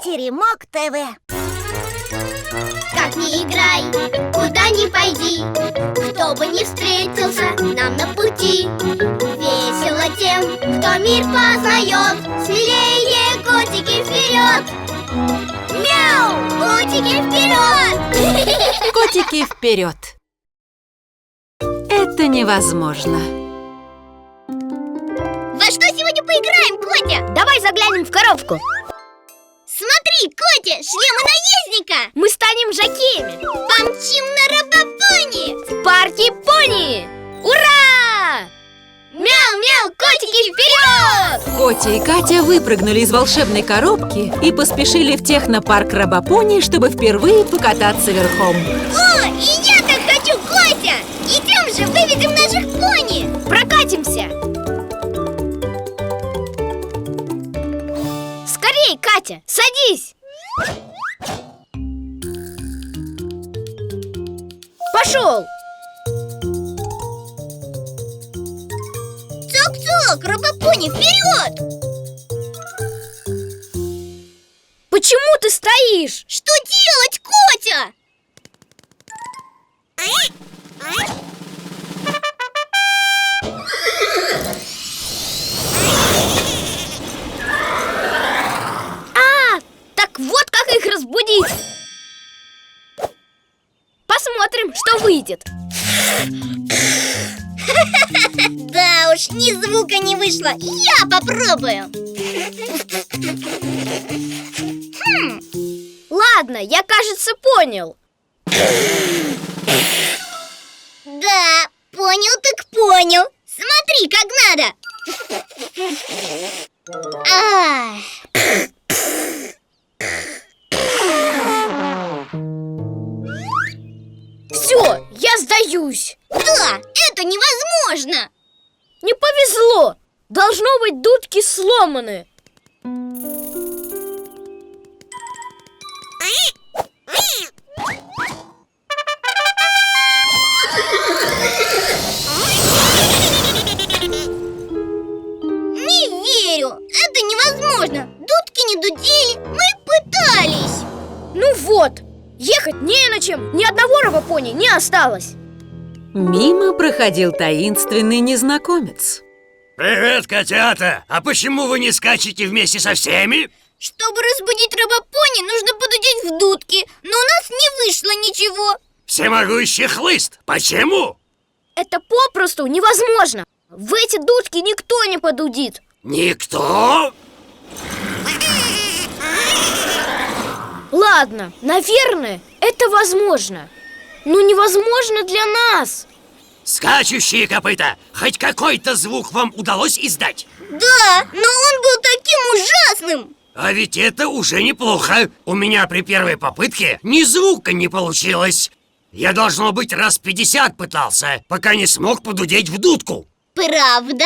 Теремок ТВ. Как ни играй, куда ни пойди, кто бы ни встретился нам на пути. Весело тем, кто мир познает, смелее котики вперед! Мяу! Котики вперед! Котики вперед! Это невозможно. Во что сегодня поиграем, Котя? Давай заглянем в коробку. Смотри, Котя, шлемы наездника! Мы станем жокеями. Помчим на робопони! В парке пони! Ура! Мяу-мяу, котики вперед! Котя и Катя выпрыгнули из волшебной коробки и поспешили в технопарк Робопони, чтобы впервые покататься верхом. О, и я так хочу, Котя! Идем же, выведем наших пони! Прокатимся! Скорей, Катя, садись! Пошел! Цок-цок, робопони, вперед! Почему ты стоишь? Что делать, Котя? Так вот как их разбудить. Посмотрим, что выйдет. Да уж, ни звука не вышло. Я попробую. Ладно, я, кажется, понял. Да, понял так понял. Смотри, как надо. Все, я сдаюсь. Да, это невозможно. Не повезло. Должно быть, дудки сломаны. Не верю, это невозможно. Дудки не дудели, мы пытались. Ну вот, ехать не на чем. Ни одного робопони не осталось. Мимо проходил таинственный незнакомец. Привет, котята! А почему вы не скачете вместе со всеми? Чтобы разбудить робопони, нужно подудеть в дудки. Но у нас не вышло ничего. Всемогущий хлыст! Почему? Это попросту невозможно. В эти дудки никто не подудит. Никто? Ладно, наверное, это возможно. Но невозможно для нас. Скачущие копыта! Хоть какой-то звук вам удалось издать? Да, но он был таким ужасным. А ведь это уже неплохо. У меня при первой попытке ни звука не получилось. Я, должно быть, раз 50 пытался, пока не смог подудеть в дудку. Правда?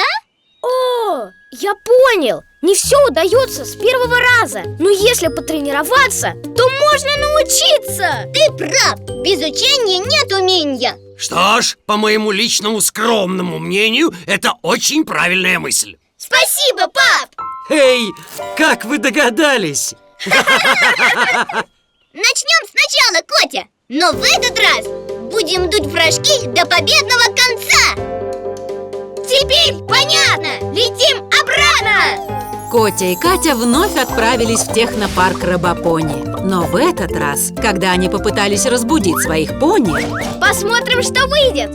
О, я понял. Не все удается с первого раза. Но если потренироваться, то можно научиться. Ты прав. Без учения нет умения. Что ж, по моему личному скромному мнению, это очень правильная мысль. Спасибо, пап. Эй, как вы догадались? Начнем сначала, Котя. Но в этот раз будем дуть в рожки до победного конца. Теперь понятно. Летим обратно. Котя и Катя вновь отправились в технопарк Робопони. Но в этот раз, когда они попытались разбудить своих пони... Посмотрим, что выйдет.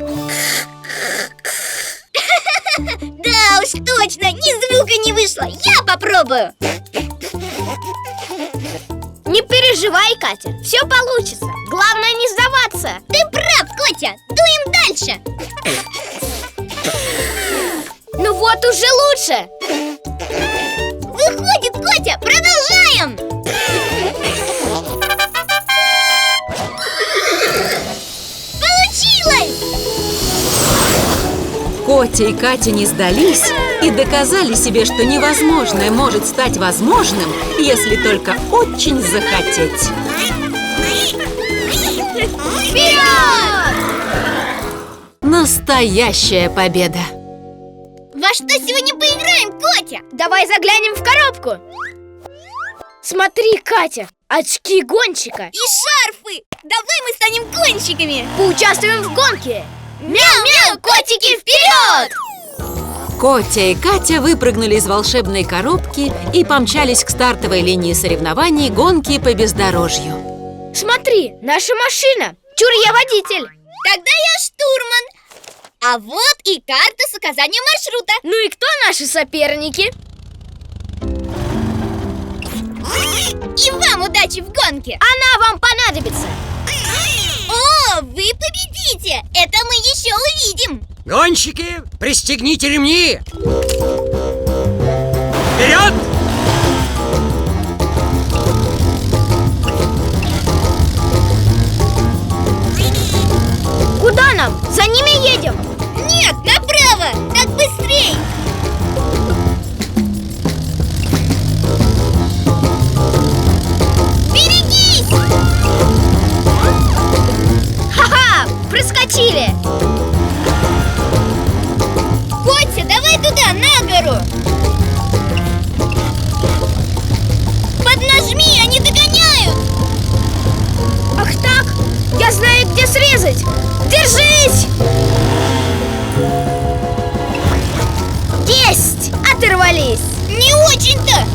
Да уж, точно, ни звука не вышло. Я попробую. Не переживай, Катя, все получится. Главное не сдаваться. Ты прав, Котя, дуем дальше. Ну вот уже лучше. Выходит, Котя, продолжаем. Получилось! Котя и Катя не сдались и доказали себе, что невозможное может стать возможным, если только очень захотеть. Вперед! Настоящая победа! Во что сегодня поиграем, Котя? Давай заглянем в коробку. Смотри, Катя, очки гонщика. И шарфы. Давай мы станем гонщиками. Поучаствуем в гонке. Мяу-мяу, котики, вперед! Котя и Катя выпрыгнули из волшебной коробки и помчались к стартовой линии соревнований гонки по бездорожью. Смотри, наша машина. Чур, я водитель. Тогда я штурман. А вот и карта с указанием маршрута. Ну и кто наши соперники? И вам удачи в гонке. Она вам понадобится. О, вы победите. Это мы еще увидим. Гонщики, пристегните ремни! Вперед! Куда нам? За ними едем? Нет, направо! Так быстрей! Берегись! Ха-ха! Проскочили! Котя, давай туда, на гору! Поднажми, они догоняют! Ах так? Я знаю, где срезать! Держись! Есть! Оторвались! Не очень-то!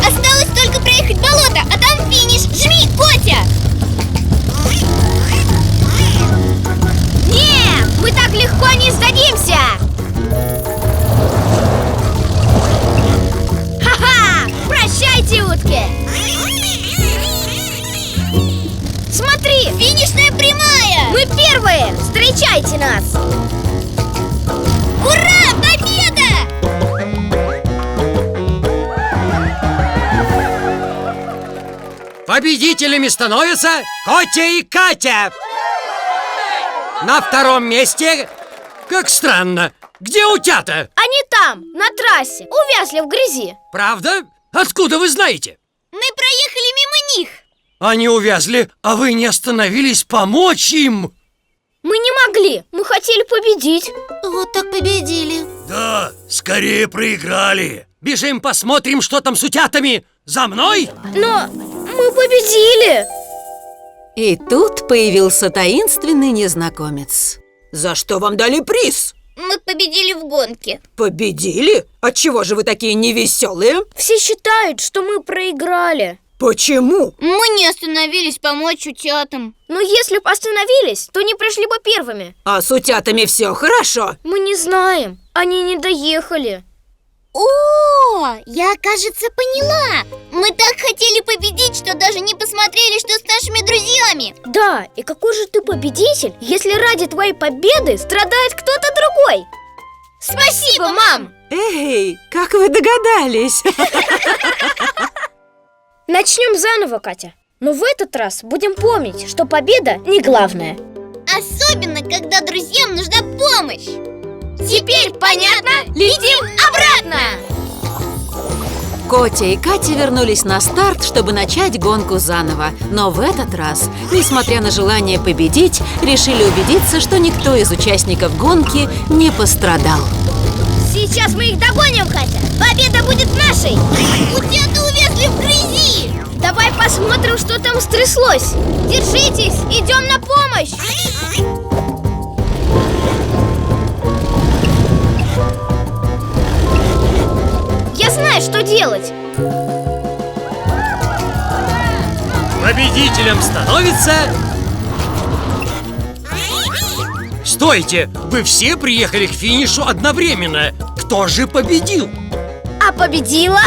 Осталось только проехать болото, а там финиш! Жми, Котя! Не, мы так легко не сдадимся! Ха-ха! Прощайте, утки! Смотри! Финишная прямая! Мы первые! Встречайте нас! Ура! Победа! Победителями становятся Котя и Катя! На втором месте... Как странно! Где утята? Они там, на трассе, увязли в грязи. Правда? Откуда вы знаете? Мы проехали мимо них. Они увязли, а вы не остановились помочь им? Мы не могли, мы хотели победить. Вот так победили. Да, скорее проиграли. Бежим посмотрим, что там с утятами. За мной? Но мы победили. И тут появился таинственный незнакомец. За что вам дали приз? Мы победили в гонке. Победили? Отчего же вы такие невеселые? Все считают, что мы проиграли. Почему? Мы не остановились помочь утятам. Но если бы остановились, то не пришли бы первыми. А с утятами все хорошо? Мы не знаем, они не доехали. О, я, кажется, поняла. Мы так хотели победить, что даже не посмотрели, что с нашими друзьями. Да, и какой же ты победитель, если ради твоей победы страдает кто-то другой? Спасибо, мам! Эй, как вы догадались? Начнем заново, Катя. Но в этот раз будем помнить, что победа не главное. Особенно, когда друзьям нужна помощь. Теперь понятно? Летим обратно! Котя и Катя вернулись на старт, чтобы начать гонку заново. Но в этот раз, несмотря на желание победить, решили убедиться, что никто из участников гонки не пострадал. Сейчас мы их догоним, Катя! Победа будет нашей! Утята увязли в грязи! Давай посмотрим, что там стряслось! Держитесь! Идем на помощь! Я знаю, что делать! Победителем становится... Стойте! Вы все приехали к финишу одновременно. Кто же победил? А победила...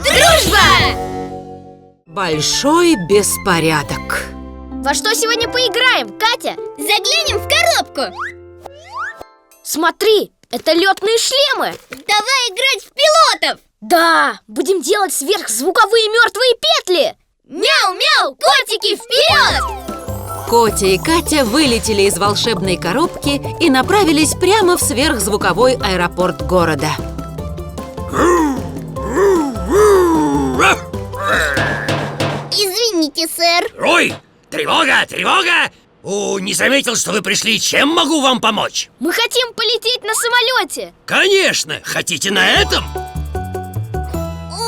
дружба! Большой беспорядок. Во что сегодня поиграем, Катя? Заглянем в коробку. Смотри, это летные шлемы. Давай играть в пилотов. Да, будем делать сверхзвуковые мертвые петли. Мяу-мяу, котики, вперед! Котя и Катя вылетели из волшебной коробки и направились прямо в сверхзвуковой аэропорт города. Извините, сэр. Ой, тревога, тревога! Не заметил, что вы пришли. Чем могу вам помочь? Мы хотим полететь на самолете. Конечно! Хотите на этом?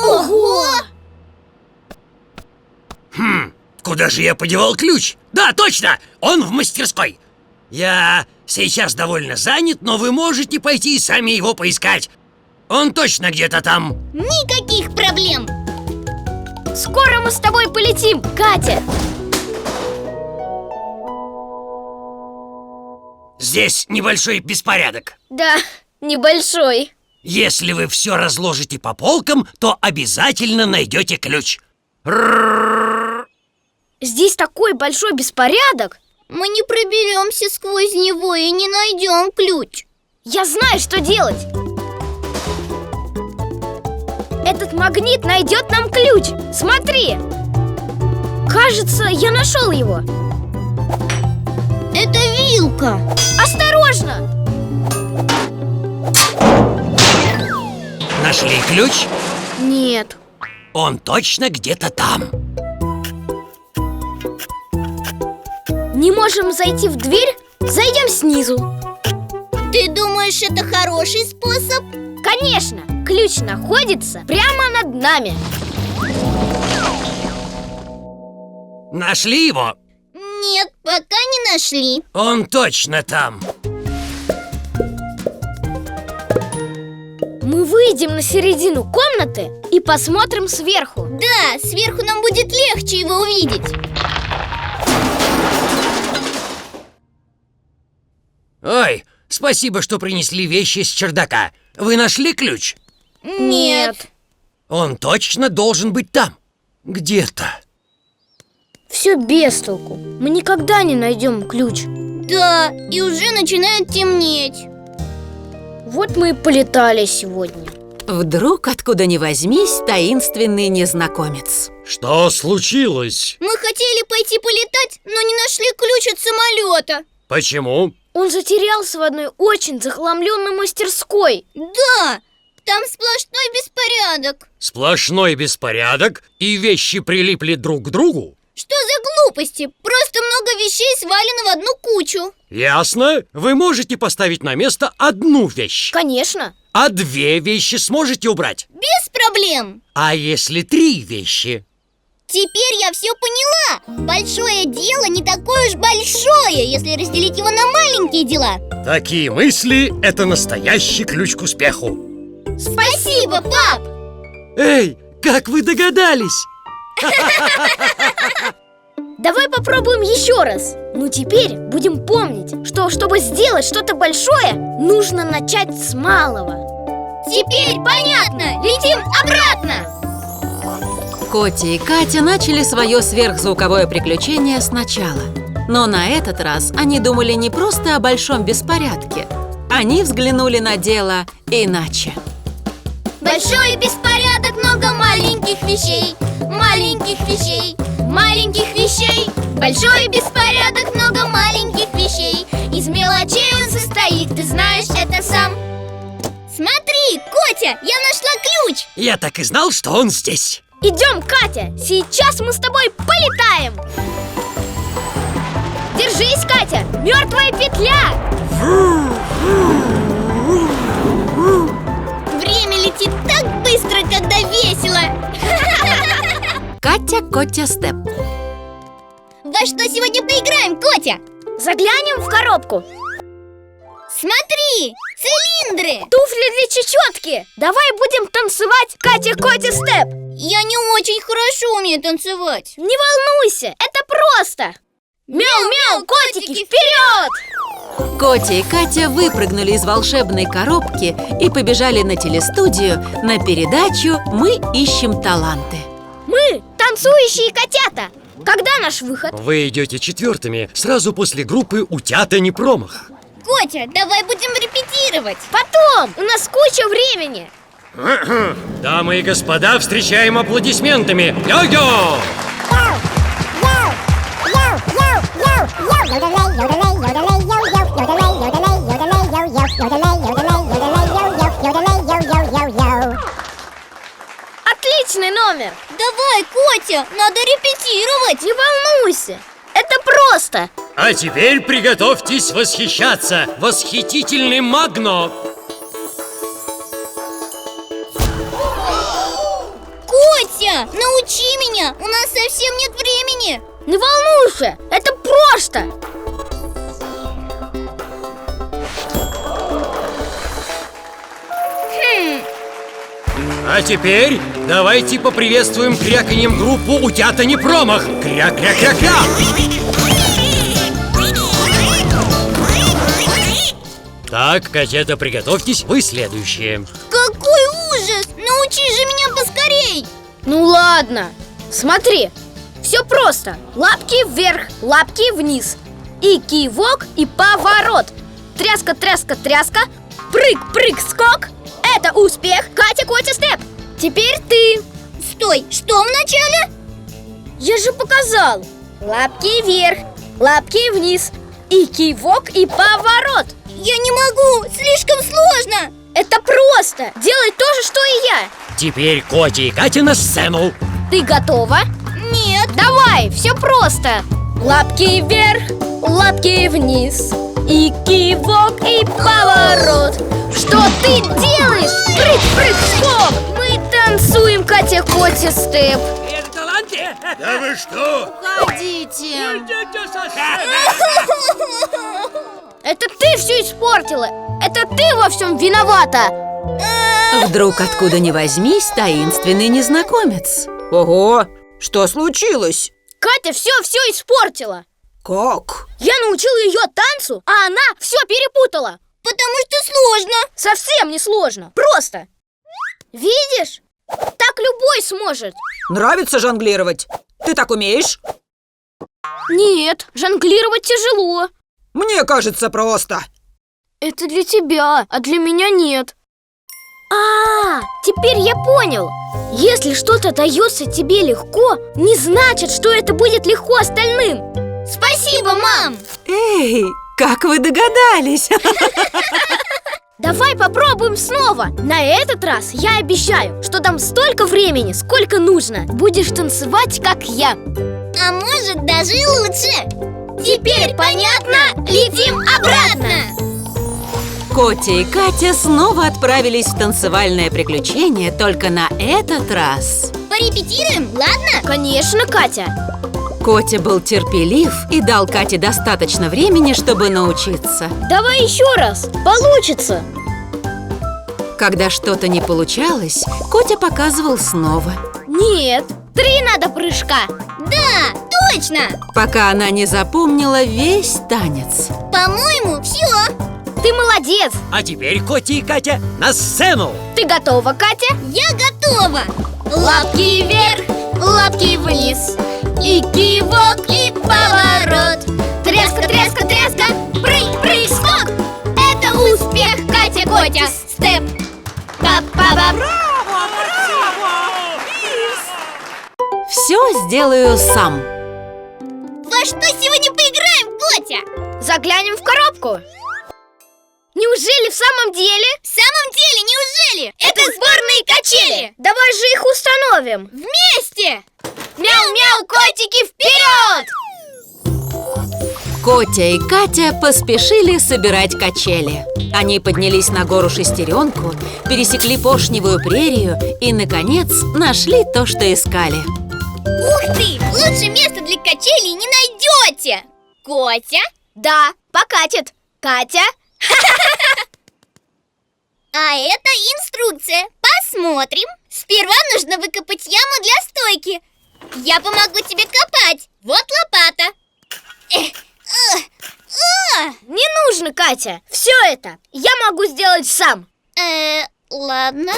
Ого! Куда же я подевал ключ? Да, точно! Он в мастерской. Я сейчас довольно занят, но вы можете пойти и сами его поискать. Он точно где-то там. Никаких проблем. Скоро мы с тобой полетим, Катя. Здесь небольшой беспорядок. Да, небольшой. Если вы все разложите по полкам, то обязательно найдете ключ. Здесь такой большой беспорядок. Мы не проберемся сквозь него и не найдем ключ. Я знаю, что делать. Этот магнит найдет нам ключ. Смотри. Кажется, я нашел его. Это вилка. Осторожно! Нашли ключ? Нет. Он точно где-то там. Не можем зайти в дверь? Зайдем снизу. Ты думаешь, это хороший способ? Конечно! Ключ находится прямо над нами. Нашли его? Нет, пока не нашли. Он точно там. Мы выйдем на середину комнаты и посмотрим сверху. Да, сверху нам будет легче его увидеть. Ой, спасибо, что принесли вещи с чердака. Вы нашли ключ? Нет. Он точно должен быть там. Где-то. Все без толку. Мы никогда не найдем ключ. Да, и уже начинает темнеть. Вот мы и полетали сегодня. Вдруг, откуда ни возьмись, таинственный незнакомец. Что случилось? Мы хотели пойти полетать, но не нашли ключ от самолета. Почему? Он затерялся в одной очень захламленной мастерской. Да, там сплошной беспорядок. Сплошной беспорядок? И вещи прилипли друг к другу? Что за глупости? Просто много вещей свалено в одну кучу. Ясно. Вы можете поставить на место одну вещь. Конечно. А две вещи сможете убрать? Без проблем. А если три вещи? Теперь я все поняла. Большое дело не такое уж большое, если разделить его на маленькие дела. Такие мысли – это настоящий ключ к успеху. Спасибо, пап. Эй, как вы догадались? Давай попробуем еще раз. Ну теперь будем помнить, что чтобы сделать что-то большое, нужно начать с малого. Теперь понятно. Летим обратно. Котя и Катя начали свое сверхзвуковое приключение сначала. Но на этот раз они думали не просто о большом беспорядке. Они взглянули на дело иначе. Большой беспорядок, много маленьких вещей. Маленьких вещей, маленьких вещей. Большой беспорядок, много маленьких вещей. Из мелочей он состоит, ты знаешь это сам. Смотри, Котя, я нашла ключ. Я так и знал, что он здесь. Идем, Катя, сейчас мы с тобой полетаем. Держись, Катя, мертвая петля. Время летит так быстро, когда весело. Катя, Котя, Степ. Во что сегодня поиграем, Котя? Заглянем в коробку. Смотри, цилиндры. Туфли для чечетки. Давай будем танцевать Катя, Котя, Степ. Я не очень хорошо умею танцевать. Не волнуйся, это просто. Мяу-мяу, котики, вперед! Котя и Катя выпрыгнули из волшебной коробки и побежали на телестудию на передачу «Мы ищем таланты». Мы танцующие котята. Когда наш выход? Вы идете четвертыми, сразу после группы «Утята не промах». Котя, давай будем репетировать. Потом, у нас куча времени. Дамы и господа, встречаем аплодисментами. Йо-йо! Отличный номер. Давай, Котя, надо репетировать. Не волнуйся, Это просто! А теперь приготовьтесь восхищаться. Восхитительный Магно. Котя, научи меня! У нас совсем нет времени! Не волнуйся, это просто! А теперь давайте поприветствуем кряканьем группу «Утята не промах». Кря-кря-кря-кря! Так, котята, приготовьтесь, вы следующие. Какой ужас! Научи же меня поскорей! Ну ладно, смотри, все просто. Лапки вверх, лапки вниз. И кивок, и поворот. Тряска, тряска, тряска. Прыг, прыг, скок. Это успех, Катя, Котя, степ. Теперь ты. Стой, что вначале? Я же показал. Лапки вверх, лапки вниз. И кивок, и поворот. Я не могу, слишком сложно. Это просто. Делай то же, что и я. Теперь Котя и Катя на сцену. Ты готова? Нет. Давай, все просто. Лапки вверх, лапки вниз. И кивок, и поворот. Что ты делаешь? Прыг, прыг, скок. Мы танцуем, Катя, Котя, степ. Это таланты? Да вы что? Уходите. Это ты все испортила. Это ты во всем виновата. Вдруг откуда ни возьмись таинственный незнакомец. Ого, что случилось? Катя все испортила. Как? Я научил ее танцу, а она все перепутала. Потому что сложно. Совсем не сложно, просто. Видишь? Так любой сможет. Нравится жонглировать? Ты так умеешь? Нет, жонглировать тяжело. Мне кажется, просто. Это для тебя, а для меня нет. Теперь я понял. Если что-то дается тебе легко, не значит, что это будет легко остальным. Спасибо, мам! Эй, как вы догадались? Давай попробуем снова. На этот раз я обещаю, что дам столько времени, сколько нужно. Будешь танцевать, как я. А может, даже и лучше. Теперь понятно? Летим обратно. Котя и Катя снова отправились в танцевальное приключение, только на этот раз. Порепетируем, ладно? Конечно, Катя. Котя был терпелив и дал Кате достаточно времени, чтобы научиться. Давай еще раз, получится. Когда что-то не получалось, Котя показывал снова. Нет, 3 надо прыжка. Да, точно. Пока она не запомнила весь танец. По-моему, все. Ты молодец. А теперь Котя и Катя на сцену. Ты готова, Катя? Я готова. Лапки вверх, лапки вниз. И кивок, и поворот. Тряска, тряска, тряска. Прыг, прыг, скок. Это успех, Катя, Котя, степ. Па-па-па. Все сделаю сам. Во что сегодня поиграем, Котя? Заглянем в коробку. Неужели в самом деле? В самом деле, неужели? Это сборные качели. Давай же их установим. Вместе! Мяу-мяу, котики, вперед! Котя и Катя поспешили собирать качели. Они поднялись на гору Шестеренку, пересекли поршневую прерию и, наконец, нашли то, что искали. Ух ты! Лучше места для качелей не найдете! Котя? Да, покатит. Катя? А это инструкция. Посмотрим. Сперва нужно выкопать яму для стойки. Я помогу тебе копать. Вот лопата. Не нужно, Катя. Все это я могу сделать сам. Ладно.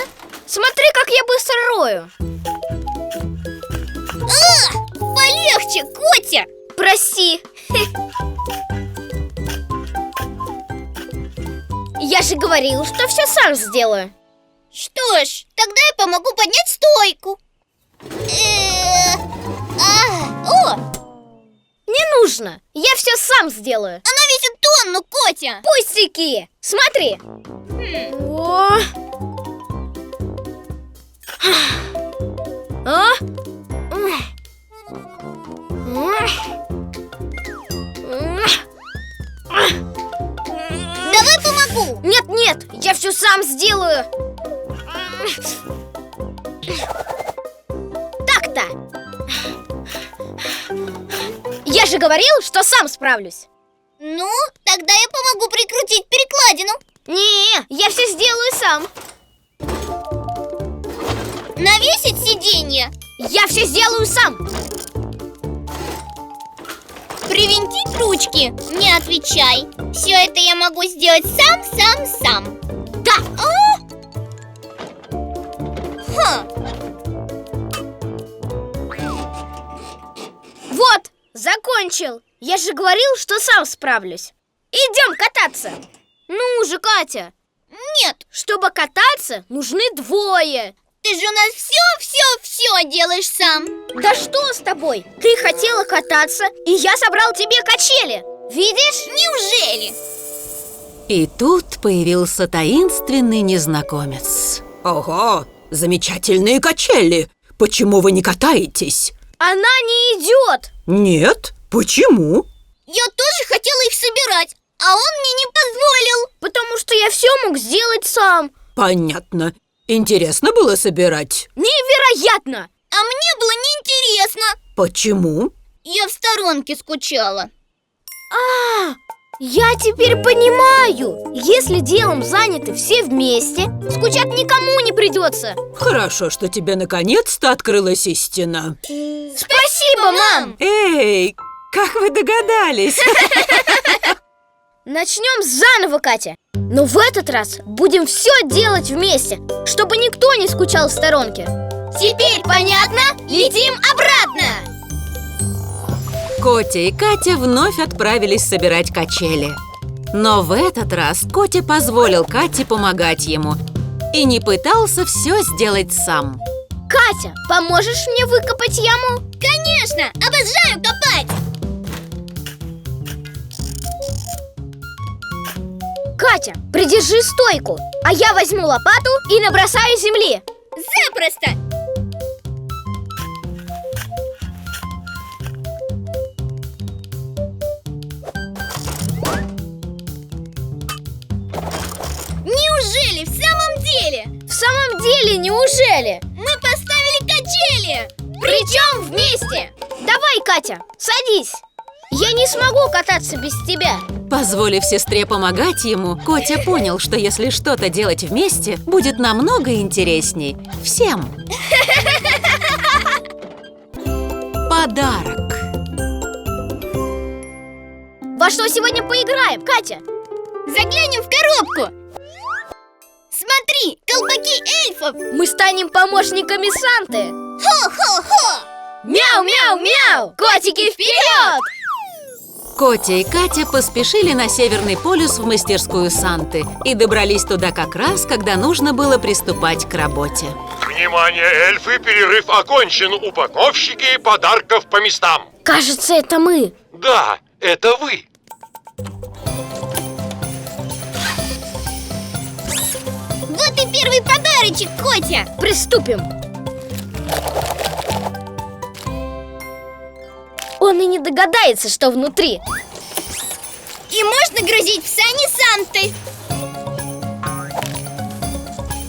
Смотри, как я быстро рою. Полегче, Котя. Прости. Я же говорил, что все сам сделаю. Что ж, тогда я помогу поднять стойку. Не нужно, я все сам сделаю. Она весит тонну, Котя. Пустяки, смотри. О. все сам сделаю. Так-то. Я же говорил, что сам справлюсь. Ну, тогда я помогу прикрутить перекладину. Не, я все сделаю сам. Навесить сиденье. Я все сделаю сам. Привинтить ручки. Не отвечай. Все это я могу сделать сам. Да. Вот, закончил. Я же говорил, что сам справлюсь. Идем кататься. Ну же, Катя. Нет, Чтобы кататься, нужны двое. ты же у нас все делаешь сам. Да что с тобой? Ты хотела кататься, и я собрал тебе качели. Видишь? Неужели? И тут появился таинственный незнакомец. Ого, замечательные качели. Почему вы не катаетесь? Она не идет. Нет? Почему? Я тоже хотела их собирать, а он мне не позволил. Потому что я все мог сделать сам. Понятно. Интересно было собирать? Невероятно! А мне было неинтересно. Почему? Я в сторонке скучала. Я теперь понимаю. Если делом заняты все вместе, скучать никому не придется. Хорошо, что тебе наконец-то открылась истина. Спасибо, мам! Эй, как вы догадались? Начнем заново, Катя. Но в этот раз будем все делать вместе, чтобы никто не скучал в сторонке. Теперь понятно? Летим обратно. Котя и Катя вновь отправились собирать качели. Но в этот раз Котя позволил Кате помогать ему и не пытался все сделать сам. Катя, поможешь мне выкопать яму? Конечно, обожаю копать. Катя, придержи стойку, а я возьму лопату и набросаю земли. Запросто. Неужели в самом деле? В самом деле, неужели? Мы поставили качели. Причем вместе. Давай, Катя, садись. Я не смогу кататься без тебя. Позволив сестре помогать ему, Котя понял, что если что-то делать вместе, будет намного интересней всем. Подарок. Во что сегодня поиграем, Катя? Заглянем в коробку. Смотри, колпаки эльфов. Мы станем помощниками Санты. Хо-хо-хо. Мяу-мяу-мяу! Котики, вперед! Котя и Катя поспешили на Северный полюс в мастерскую Санты и добрались туда как раз, когда нужно было приступать к работе. Внимание, эльфы, перерыв окончен. Упаковщики подарков по местам. Кажется, это мы. Да, это вы. Вот и первый подарочек, Котя. Приступим. Он и не догадается, что внутри. И можно грузить в сани Санты.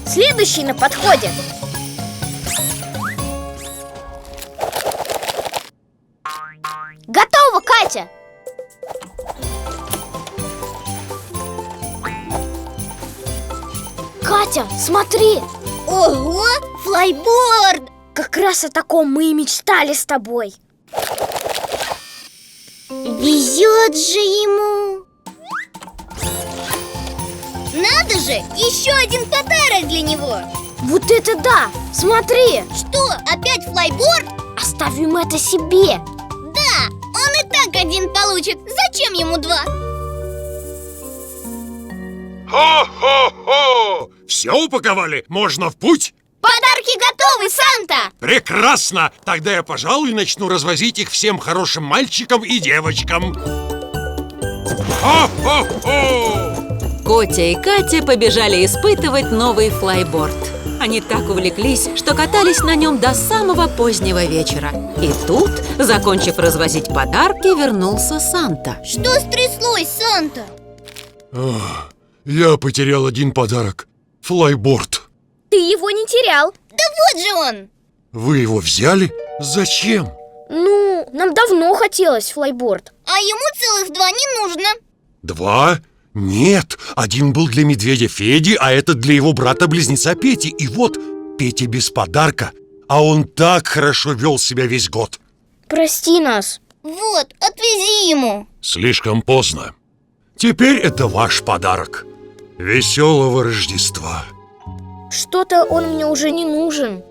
Следующий на подходе. Готово, Катя! Катя, смотри! Ого, флайборд. Как раз о таком мы и мечтали с тобой. Везет же ему. Надо же, еще один подарок для него. Вот это да! Смотри! Что, опять флайборд? Оставим это себе. Да, он и так один получит. Зачем ему два? Хо-хо-хо! Все упаковали? Можно в путь? Подарки готовы, Санта. Прекрасно! Тогда я, пожалуй, начну развозить их всем хорошим мальчикам и девочкам. Хо-хо-хо! Котя и Катя побежали испытывать новый флайборд. Они так увлеклись, что катались на нем до самого позднего вечера. И тут, закончив развозить подарки, вернулся Санта. Что стряслось, Санта? Я потерял один подарок. Флайборд. Ты его не терял. Да вот же он! Вы его взяли? Зачем? Ну, нам давно хотелось флайборд. А ему целых 2 не нужно. 2? Нет, один был для медведя Феди, а этот для его брата-близнеца Пети. И вот Петя без подарка, а он так хорошо вел себя весь год. Прости нас. Вот, отвези ему. Слишком поздно. Теперь это ваш подарок. Веселого Рождества. Что-то он мне уже не нужен.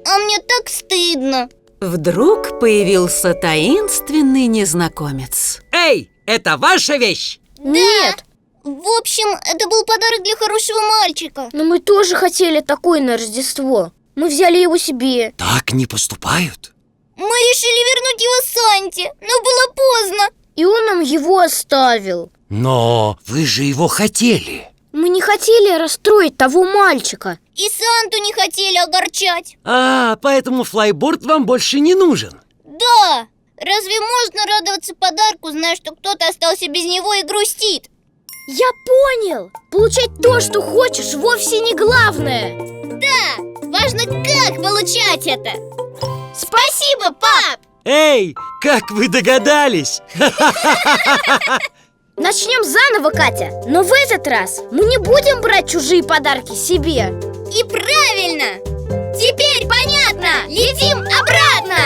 А мне так стыдно. Вдруг появился таинственный незнакомец. Эй, это ваша вещь? Нет, В общем, это был подарок для хорошего мальчика. но мы тоже хотели такой на Рождество. Мы взяли его себе. Так не поступают. Мы решили вернуть его Санте, но было поздно. И он нам его оставил. Но вы же его хотели. Мы не хотели расстроить того мальчика. И Санту не хотели огорчать. А, поэтому флайборд вам больше не нужен. Да, разве можно радоваться подарку, зная, что кто-то остался без него и грустит? Я понял! Получать то, что хочешь, вовсе не главное. Да, важно, как получать это. Спасибо, пап! Эй, как вы догадались? Начнем заново, Катя. Но в этот раз мы не будем брать чужие подарки себе. И правильно! Теперь понятно! Летим обратно!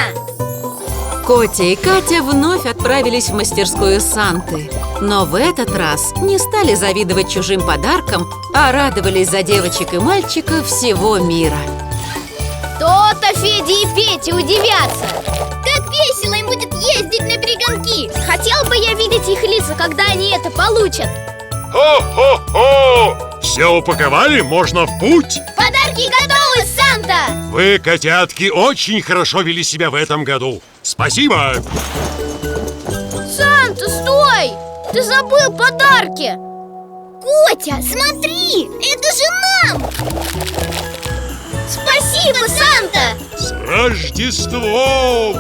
Котя и Катя вновь отправились в мастерскую Санты. Но в этот раз не стали завидовать чужим подаркам, а радовались за девочек и мальчиков всего мира. То-то Федя и Петя удивятся. Как весело им будет ездить на перегонки! Хотел бы я видеть их лица, когда они это получат. Хо-хо-хо! Все упаковали, можно в путь. Подарки готовы, Санта! Вы, котятки, очень хорошо вели себя в этом году. Спасибо! Санта, стой! Ты забыл подарки. Котя, смотри! Это же нам! Спасибо, Санта! С Рождеством!